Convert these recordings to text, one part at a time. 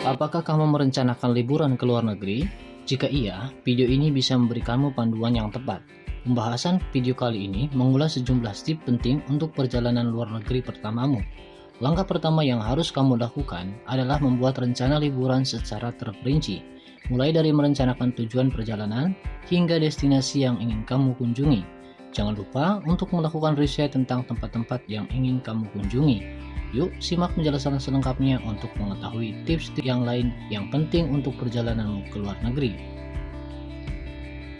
Apakah kamu merencanakan liburan ke luar negeri? Jika iya, video ini bisa memberikanmu panduan yang tepat. Pembahasan video kali ini mengulas sejumlah tips penting untuk perjalanan luar negeri pertamamu. Langkah pertama yang harus kamu lakukan adalah membuat rencana liburan secara terperinci, mulai dari merencanakan tujuan perjalanan hingga destinasi yang ingin kamu kunjungi. Jangan lupa untuk melakukan riset tentang tempat-tempat yang ingin kamu kunjungi. Yuk, simak penjelasan selengkapnya untuk mengetahui tips-tips yang lain yang penting untuk perjalananmu ke luar negeri.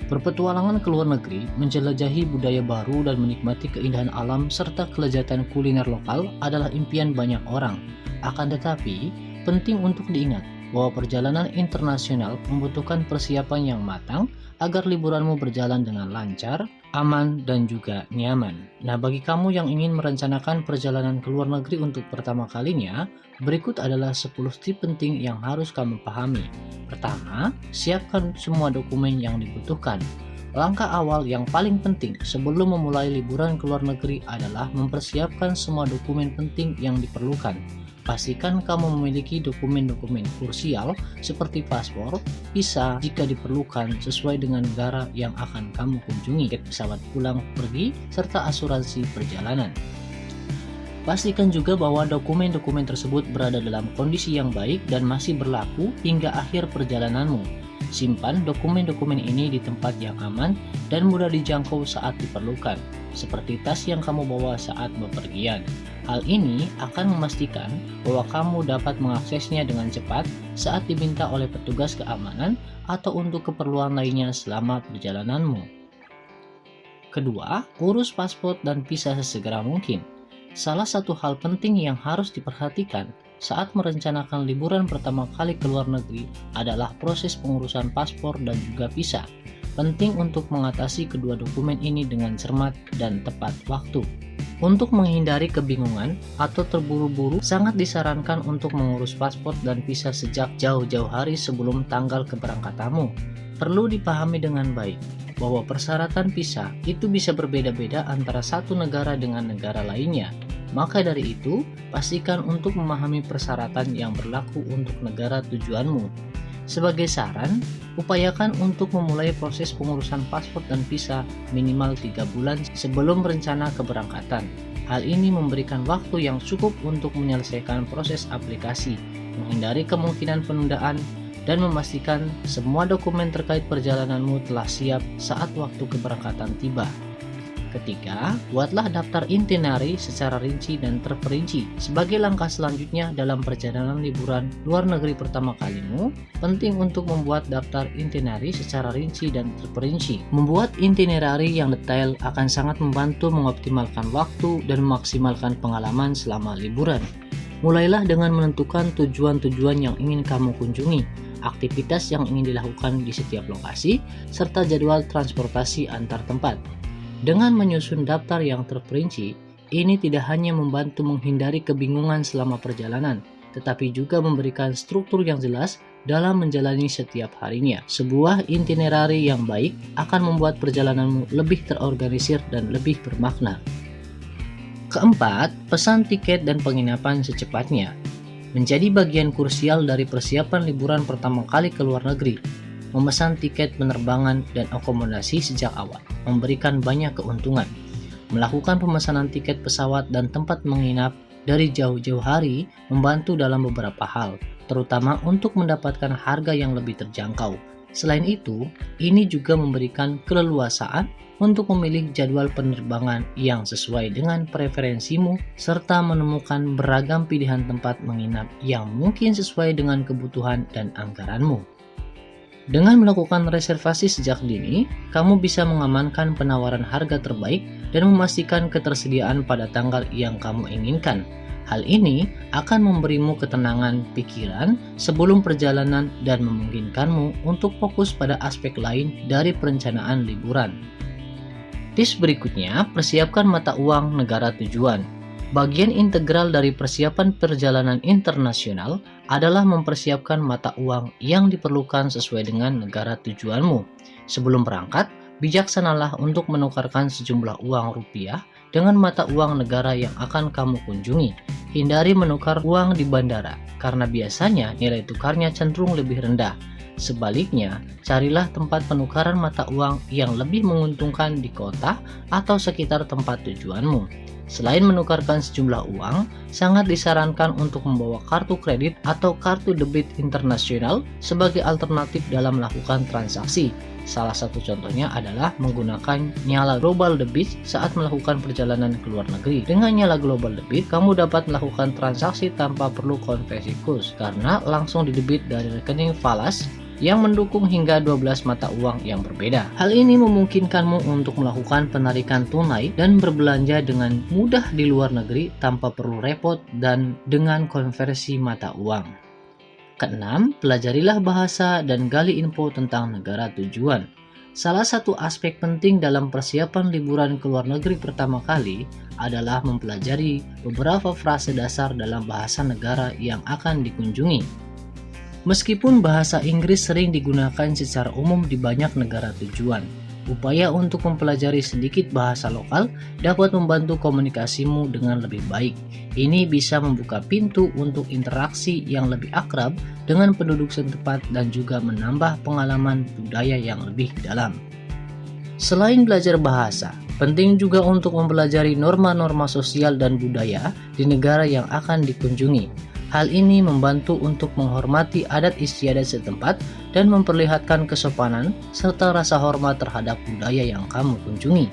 Berpetualangan ke luar negeri, menjelajahi budaya baru dan menikmati keindahan alam serta kelezatan kuliner lokal adalah impian banyak orang. Akan tetapi, penting untuk diingat bahwa perjalanan internasional membutuhkan persiapan yang matang agar liburanmu berjalan dengan lancar, aman, dan juga nyaman. Nah, bagi kamu yang ingin merencanakan perjalanan ke luar negeri untuk pertama kalinya, berikut adalah 10 tips penting yang harus kamu pahami. Pertama, siapkan semua dokumen yang dibutuhkan. Langkah awal yang paling penting sebelum memulai liburan ke luar negeri adalah mempersiapkan semua dokumen penting yang diperlukan. Pastikan kamu memiliki dokumen-dokumen krusial seperti paspor, visa jika diperlukan sesuai dengan negara yang akan kamu kunjungi, tiket pesawat pulang pergi, serta asuransi perjalanan. Pastikan juga bahwa dokumen-dokumen tersebut berada dalam kondisi yang baik dan masih berlaku hingga akhir perjalananmu. Simpan dokumen-dokumen ini di tempat yang aman dan mudah dijangkau saat diperlukan, seperti tas yang kamu bawa saat bepergian. Hal ini akan memastikan bahwa kamu dapat mengaksesnya dengan cepat saat diminta oleh petugas keamanan atau untuk keperluan lainnya selama perjalananmu. Kedua, urus paspor dan visa sesegera mungkin. Salah satu hal penting yang harus diperhatikan saat merencanakan liburan pertama kali ke luar negeri adalah proses pengurusan paspor dan juga visa. Penting untuk mengatasi kedua dokumen ini dengan cermat dan tepat waktu. Untuk menghindari kebingungan atau terburu-buru, sangat disarankan untuk mengurus paspor dan visa sejak jauh-jauh hari sebelum tanggal keberangkatanmu. Perlu dipahami dengan baik bahwa persyaratan visa itu bisa berbeda-beda antara satu negara dengan negara lainnya. Maka dari itu, pastikan untuk memahami persyaratan yang berlaku untuk negara tujuanmu. Sebagai saran, upayakan untuk memulai proses pengurusan paspor dan visa minimal 3 bulan sebelum rencana keberangkatan. Hal ini memberikan waktu yang cukup untuk menyelesaikan proses aplikasi, menghindari kemungkinan penundaan, dan memastikan semua dokumen terkait perjalananmu telah siap saat waktu keberangkatan tiba. Ketiga, buatlah daftar itinerary secara rinci dan terperinci. Sebagai langkah selanjutnya dalam perjalanan liburan luar negeri pertama kalimu, penting untuk membuat daftar itinerary secara rinci dan terperinci. Membuat itinerary yang detail akan sangat membantu mengoptimalkan waktu dan memaksimalkan pengalaman selama liburan. Mulailah dengan menentukan tujuan-tujuan yang ingin kamu kunjungi, aktivitas yang ingin dilakukan di setiap lokasi, serta jadwal transportasi antar tempat. Dengan menyusun daftar yang terperinci, ini tidak hanya membantu menghindari kebingungan selama perjalanan, tetapi juga memberikan struktur yang jelas dalam menjalani setiap harinya. Sebuah itinerary yang baik akan membuat perjalananmu lebih terorganisir dan lebih bermakna. Keempat, pesan tiket dan penginapan secepatnya. Menjadi bagian krusial dari persiapan liburan pertama kali ke luar negeri. Memesan tiket penerbangan dan akomodasi sejak awal memberikan banyak keuntungan. Melakukan pemesanan tiket pesawat dan tempat menginap dari jauh-jauh hari membantu dalam beberapa hal, terutama untuk mendapatkan harga yang lebih terjangkau. Selain itu, ini juga memberikan keleluasaan untuk memilih jadwal penerbangan yang sesuai dengan preferensimu serta menemukan beragam pilihan tempat menginap yang mungkin sesuai dengan kebutuhan dan anggaranmu. Dengan melakukan reservasi sejak dini, kamu bisa mengamankan penawaran harga terbaik dan memastikan ketersediaan pada tanggal yang kamu inginkan. Hal ini akan memberimu ketenangan pikiran sebelum perjalanan dan memungkinkanmu untuk fokus pada aspek lain dari perencanaan liburan. Tips berikutnya, persiapkan mata uang negara tujuan. Bagian integral dari persiapan perjalanan internasional adalah mempersiapkan mata uang yang diperlukan sesuai dengan negara tujuanmu. Sebelum berangkat, bijaksanalah untuk menukarkan sejumlah uang rupiah dengan mata uang negara yang akan kamu kunjungi. hindari menukar uang di bandara karena biasanya nilai tukarnya cenderung lebih rendah. Sebaliknya, carilah tempat penukaran mata uang yang lebih menguntungkan di kota atau sekitar tempat tujuanmu. Selain menukarkan sejumlah uang, sangat disarankan untuk membawa kartu kredit atau kartu debit internasional sebagai alternatif dalam melakukan transaksi. Salah satu contohnya adalah menggunakan nyala Global Debit saat melakukan perjalanan ke luar negeri. Dengan nyala Global Debit, kamu dapat melakukan transaksi tanpa perlu konversi kurs karena langsung didebit dari rekening falas yang mendukung hingga 12 mata uang yang berbeda. Hal ini memungkinkanmu untuk melakukan penarikan tunai dan berbelanja dengan mudah di luar negeri tanpa perlu repot dan dengan konversi mata uang. Keenam, pelajarilah bahasa dan gali info tentang negara tujuan. Salah satu aspek penting dalam persiapan liburan ke luar negeri pertama kali adalah mempelajari beberapa frase dasar dalam bahasa negara yang akan dikunjungi. Meskipun bahasa Inggris sering digunakan secara umum di banyak negara tujuan, upaya untuk mempelajari sedikit bahasa lokal dapat membantu komunikasimu dengan lebih baik. Ini bisa membuka pintu untuk interaksi yang lebih akrab dengan penduduk setempat dan juga menambah pengalaman budaya yang lebih dalam. Selain belajar bahasa, penting juga untuk mempelajari norma-norma sosial dan budaya di negara yang akan dikunjungi. Hal ini membantu untuk menghormati adat istiadat setempat dan memperlihatkan kesopanan serta rasa hormat terhadap budaya yang kamu kunjungi.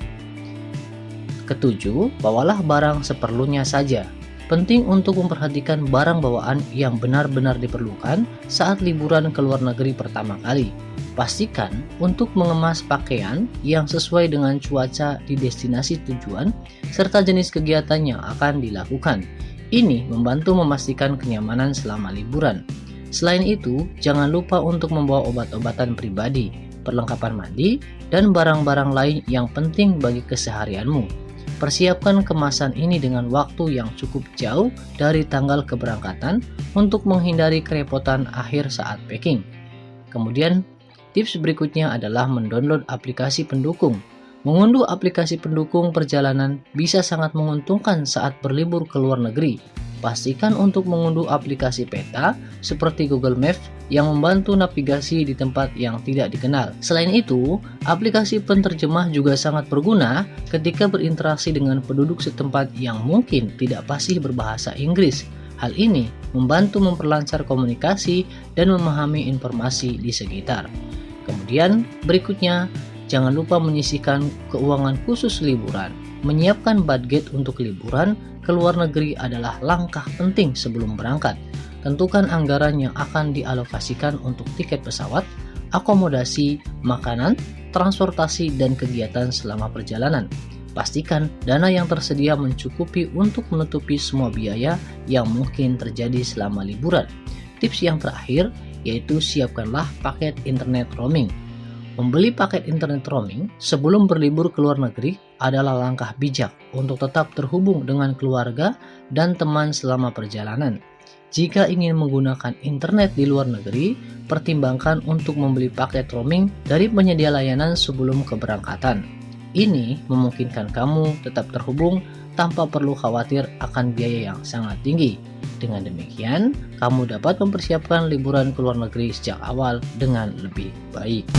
Ketujuh, bawalah barang seperlunya saja. Penting untuk memperhatikan barang bawaan yang benar-benar diperlukan saat liburan ke luar negeri pertama kali. Pastikan untuk mengemas pakaian yang sesuai dengan cuaca di destinasi tujuan serta jenis kegiatan yang akan dilakukan. Ini membantu memastikan kenyamanan selama liburan. Selain itu, jangan lupa untuk membawa obat-obatan pribadi, perlengkapan mandi, dan barang-barang lain yang penting bagi keseharianmu. Persiapkan kemasan ini dengan waktu yang cukup jauh dari tanggal keberangkatan untuk menghindari kerepotan akhir saat packing. Kemudian, tips berikutnya adalah mendownload aplikasi pendukung. Mengunduh aplikasi pendukung perjalanan bisa sangat menguntungkan saat berlibur ke luar negeri. Pastikan untuk mengunduh aplikasi peta seperti Google Maps yang membantu navigasi di tempat yang tidak dikenal. Selain itu, aplikasi penerjemah juga sangat berguna ketika berinteraksi dengan penduduk setempat yang mungkin tidak fasih berbahasa Inggris. Hal ini membantu memperlancar komunikasi dan memahami informasi di sekitar. Kemudian berikutnya, jangan lupa menyisihkan keuangan khusus liburan. Menyiapkan budget untuk liburan ke luar negeri adalah langkah penting sebelum berangkat. Tentukan anggaran yang akan dialokasikan untuk tiket pesawat, akomodasi, makanan, transportasi, dan kegiatan selama perjalanan. Pastikan dana yang tersedia mencukupi untuk menutupi semua biaya yang mungkin terjadi selama liburan. Tips yang terakhir yaitu siapkanlah paket internet roaming. Membeli paket internet roaming sebelum berlibur ke luar negeri adalah langkah bijak untuk tetap terhubung dengan keluarga dan teman selama perjalanan. Jika ingin menggunakan internet di luar negeri, pertimbangkan untuk membeli paket roaming dari penyedia layanan sebelum keberangkatan. Ini memungkinkan kamu tetap terhubung tanpa perlu khawatir akan biaya yang sangat tinggi. Dengan demikian, kamu dapat mempersiapkan liburan ke luar negeri sejak awal dengan lebih baik.